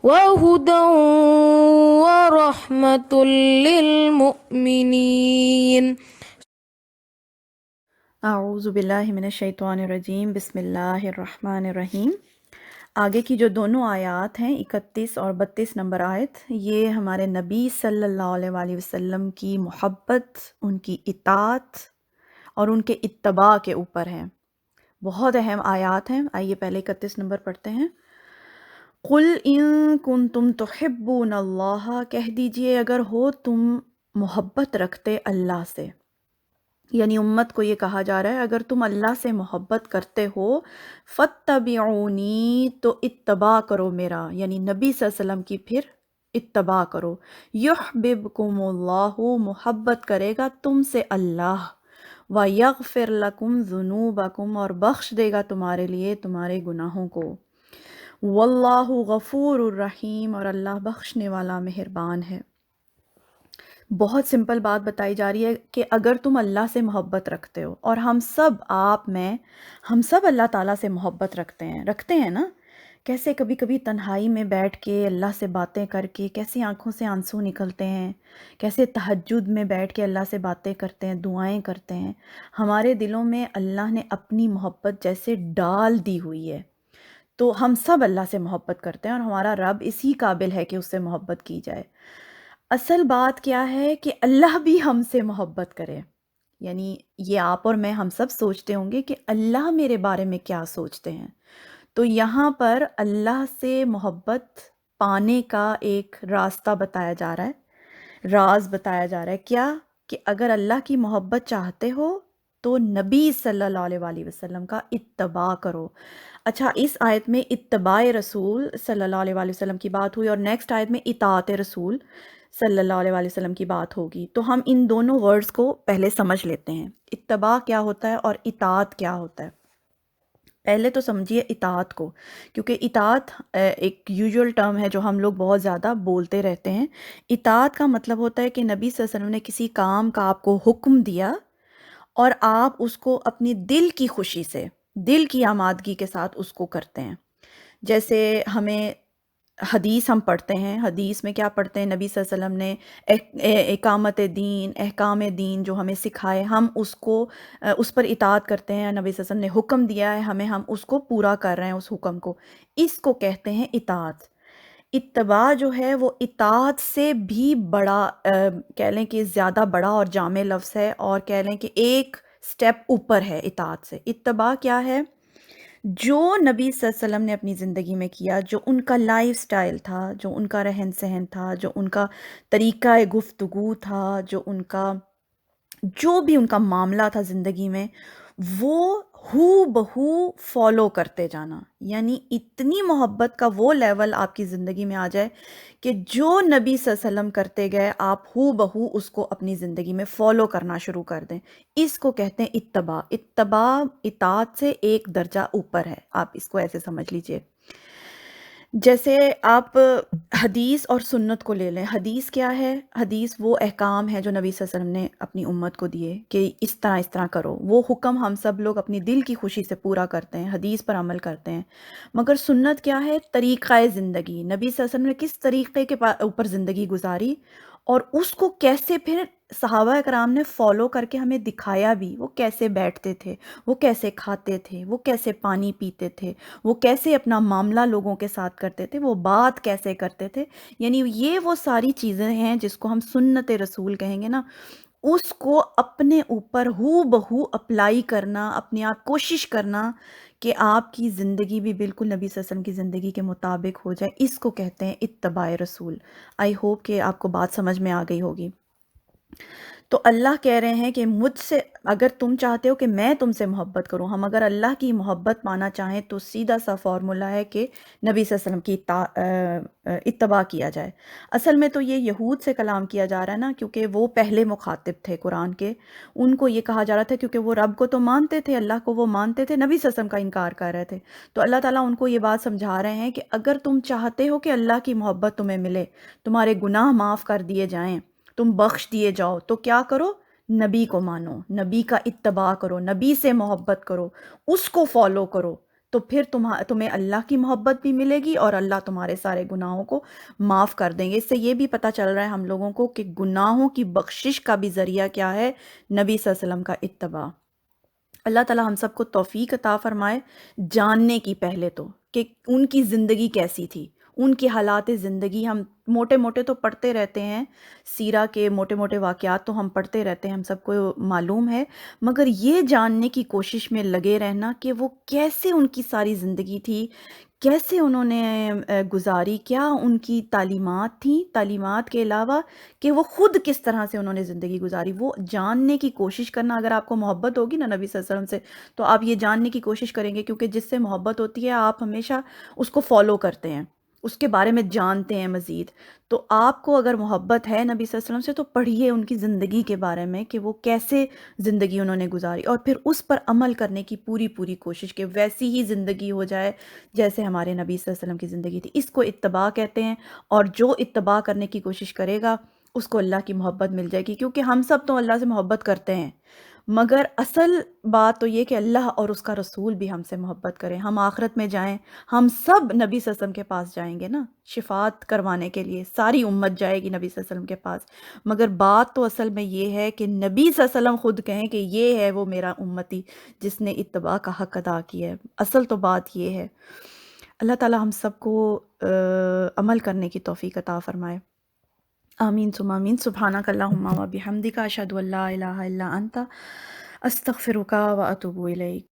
وهدى ورحمة للمؤمنين. اعوذ باللہ من الشیطان الرجیم، بسم اللہ الرحمن الرحیم۔ آگے کی جو دونوں آیات ہیں 31 اور 32 نمبر آیت، یہ ہمارے نبی صلی اللہ علیہ وآلہ وسلم کی محبت، ان کی اطاعت اور ان کے اتباع کے اوپر ہیں۔ بہت اہم آیات ہیں۔ آئیے پہلے 31 نمبر پڑھتے ہیں۔ قُلْ إِن كُنتُمْ تُحِبُّونَ اللَّهَ، کہہ دیجئے اگر ہو تم محبت رکھتے اللہ سے، یعنی امت کو یہ کہا جا رہا ہے اگر تم اللہ سے محبت کرتے ہو فَاتَّبِعُونِی، تو اتباع کرو میرا، یعنی نبی صلی اللہ علیہ وسلم کی پھر اتباع کرو۔ یحببکم اللہ، محبت کرے گا تم سے اللہ، وَیَغْفِرْ لَکُمْ ذُنُوبَکُمْ، اور بخش دے گا تمہارے لیے تمہارے گناہوں کو۔ واللہ غفور الرحیم، اور اللہ بخشنے والا مہربان ہے۔ بہت سمپل بات بتائی جا رہی ہے کہ اگر تم اللہ سے محبت رکھتے ہو، اور ہم سب، آپ، میں، ہم سب اللہ تعالیٰ سے محبت رکھتے ہیں نا؟ کیسے کبھی کبھی تنہائی میں بیٹھ کے اللہ سے باتیں کر کے کیسی آنکھوں سے آنسو نکلتے ہیں، کیسے تہجد میں بیٹھ کے اللہ سے باتیں کرتے ہیں، دعائیں کرتے ہیں۔ ہمارے دلوں میں اللہ نے اپنی محبت جیسے ڈال دی ہوئی ہے۔ تو ہم سب اللہ سے محبت کرتے ہیں، اور ہمارا رب اسی قابل ہے کہ اس سے محبت کی جائے۔ اصل بات کیا ہے کہ اللہ بھی ہم سے محبت کرے، یعنی یہ آپ اور میں ہم سب سوچتے ہوں گے کہ اللہ میرے بارے میں کیا سوچتے ہیں۔ تو یہاں پر اللہ سے محبت پانے کا ایک راستہ بتایا جا رہا ہے، راز بتایا جا رہا ہے۔ کیا؟ کہ اگر اللہ کی محبت چاہتے ہو تو نبی صلی اللہ علیہ وآلہ وسلم کا اتباع کرو۔ اچھا، اس آیت میں اتباع رسول صلی اللہ علیہ وآلہ وسلم کی بات ہوئی، اور نیکسٹ آیت میں اطاعت رسول صلی اللہ علیہ وآلہ وسلم کی بات ہوگی۔ تو ہم ان دونوں ورڈز کو پہلے سمجھ لیتے ہیں، اتباع کیا ہوتا ہے اور اطاعت کیا ہوتا ہے۔ پہلے تو سمجھیے اطاعت کو، کیونکہ اطاعت ایک یوزول ٹرم ہے جو ہم لوگ بہت زیادہ بولتے رہتے ہیں۔ اطاعت کا مطلب ہوتا ہے کہ نبی صلی اللہ علیہ وسلم نے کسی کام کا آپ کو حکم دیا، اور آپ اس کو اپنی دل کی خوشی سے، دل کی آمادگی کے ساتھ اس کو کرتے ہیں۔ جیسے ہمیں حدیث ہم پڑھتے ہیں، حدیث میں کیا پڑھتے ہیں؟ نبی صلی اللہ علیہ وسلم نے اقامت دین، احکام دین جو ہمیں سکھائے، ہم اس کو اس پر اطاعت کرتے ہیں۔ نبی صلی اللہ علیہ وسلم نے حکم دیا ہے ہمیں، ہم اس کو پورا کر رہے ہیں اس حکم کو، اس کو کہتے ہیں اطاعت۔ اتباع جو ہے وہ اطاعت سے بھی بڑا، کہہ لیں کہ زیادہ بڑا اور جامع لفظ ہے، اور کہہ لیں کہ ایک سٹیپ اوپر ہے اطاعت سے۔ اتباع کیا ہے؟ جو نبی صلی اللہ علیہ وسلم نے اپنی زندگی میں کیا، جو ان کا لائف سٹائل تھا، جو ان کا رہن سہن تھا، جو ان کا طریقہ گفتگو تھا، جو بھی ان کا معاملہ تھا زندگی میں، وہ ہو بہو فالو کرتے جانا، یعنی اتنی محبت کا وہ لیول آپ کی زندگی میں آ جائے کہ جو نبی صلی اللہ علیہ وسلم کرتے گئے آپ ہو بہو اس کو اپنی زندگی میں فالو کرنا شروع کر دیں۔ اس کو کہتے ہیں اتباع۔ اتباع اطاعت سے ایک درجہ اوپر ہے، آپ اس کو ایسے سمجھ لیجئے۔ جیسے آپ حدیث اور سنت کو لے لیں۔ حدیث کیا ہے؟ حدیث وہ احکام ہے جو نبی صلی اللہ علیہ وسلم نے اپنی امت کو دیے کہ اس طرح کرو، وہ حکم ہم سب لوگ اپنی دل کی خوشی سے پورا کرتے ہیں، حدیث پر عمل کرتے ہیں۔ مگر سنت کیا ہے؟ طریقہ زندگی، نبی صلی اللہ علیہ وسلم نے کس طریقے کے اوپر زندگی گزاری، اور اس کو کیسے پھر صحابہ کرام نے فالو کر کے ہمیں دکھایا بھی۔ وہ کیسے بیٹھتے تھے، وہ کیسے کھاتے تھے، وہ کیسے پانی پیتے تھے، وہ کیسے اپنا معاملہ لوگوں کے ساتھ کرتے تھے، وہ بات کیسے کرتے تھے۔ یعنی یہ وہ ساری چیزیں ہیں جس کو ہم سنت رسول کہیں گے نا، اس کو اپنے اوپر ہو بہو اپلائی کرنا، اپنے آپ کوشش کرنا کہ آپ کی زندگی بھی بالکل نبی صلی اللہ علیہ وسلم کی زندگی کے مطابق ہو جائے، اس کو کہتے ہیں اتباع رسول۔ آئی ہوپ کہ آپ کو بات سمجھ میں آ گئی ہوگی۔ تو اللہ کہہ رہے ہیں کہ مجھ سے اگر تم چاہتے ہو کہ میں تم سے محبت کروں، ہم اگر اللہ کی محبت پانا چاہیں تو سیدھا سا فارمولا ہے کہ نبی صلی اللہ علیہ وسلم کی اتباع کیا جائے۔ اصل میں تو یہ یہود سے کلام کیا جا رہا ہے نا، کیونکہ وہ پہلے مخاطب تھے قرآن کے، ان کو یہ کہا جا رہا تھا کیونکہ وہ رب کو تو مانتے تھے، اللہ کو وہ مانتے تھے، نبی صلی اللہ علیہ وسلم کا انکار کر رہے تھے۔ تو اللہ تعالیٰ ان کو یہ بات سمجھا رہے ہیں کہ اگر تم چاہتے ہو کہ اللہ کی محبت تمہیں ملے، تمہارے گناہ معاف کر دیے جائیں، تم بخش دیے جاؤ، تو کیا کرو؟ نبی کو مانو، نبی کا اتباع کرو، نبی سے محبت کرو، اس کو فالو کرو، تو پھر تمہیں اللہ کی محبت بھی ملے گی اور اللہ تمہارے سارے گناہوں کو معاف کر دیں گے۔ اس سے یہ بھی پتہ چل رہا ہے ہم لوگوں کو کہ گناہوں کی بخشش کا بھی ذریعہ کیا ہے؟ نبی صلی اللہ علیہ وسلم کا اتباع۔ اللہ تعالیٰ ہم سب کو توفیق عطا فرمائے جاننے کی، پہلے تو کہ ان کی زندگی کیسی تھی، ان کے حالات زندگی ہم موٹے موٹے تو پڑھتے رہتے ہیں، سیرہ کے موٹے موٹے واقعات تو ہم پڑھتے رہتے ہیں، ہم سب کو معلوم ہے، مگر یہ جاننے کی کوشش میں لگے رہنا کہ وہ کیسے ان کی ساری زندگی تھی، کیسے انہوں نے گزاری، کیا ان کی تعلیمات تھیں، تعلیمات کے علاوہ کہ وہ خود کس طرح سے انہوں نے زندگی گزاری، وہ جاننے کی کوشش کرنا۔ اگر آپ کو محبت ہوگی نا نبی صلی اللہ علیہ وسلم سے تو آپ یہ جاننے کی کوشش کریں گے، کیونکہ جس سے محبت ہوتی ہے آپ ہمیشہ اس کو فالو کرتے ہیں، اس کے بارے میں جانتے ہیں مزید۔ تو آپ کو اگر محبت ہے نبی صلی اللہ علیہ وسلم سے تو پڑھیے ان کی زندگی کے بارے میں کہ وہ کیسے زندگی انہوں نے گزاری، اور پھر اس پر عمل کرنے کی پوری پوری کوشش کہ ویسی ہی زندگی ہو جائے جیسے ہمارے نبی صلی اللہ علیہ وسلم کی زندگی تھی۔ اس کو اتباع کہتے ہیں، اور جو اتباع کرنے کی کوشش کرے گا اس کو اللہ کی محبت مل جائے گی، کیونکہ ہم سب تو اللہ سے محبت کرتے ہیں، مگر اصل بات تو یہ کہ اللہ اور اس کا رسول بھی ہم سے محبت کریں۔ ہم آخرت میں جائیں، ہم سب نبی صلی اللہ علیہ وسلم کے پاس جائیں گے نا شفاعت کروانے کے لیے، ساری امت جائے گی نبی صلی اللہ علیہ وسلم کے پاس، مگر بات تو اصل میں یہ ہے کہ نبی صلی اللہ علیہ وسلم خود کہیں کہ یہ ہے وہ میرا امتی جس نے اتباع کا حق ادا کیا ہے۔ اصل تو بات یہ ہے۔ اللہ تعالی ہم سب کو عمل کرنے کی توفیق عطا فرمائے۔ آمین ثم آمین۔ سبحانک اللہم و بحمدک، اشہد ان لا الہ الا انت، استغفرک و اتوب الیک۔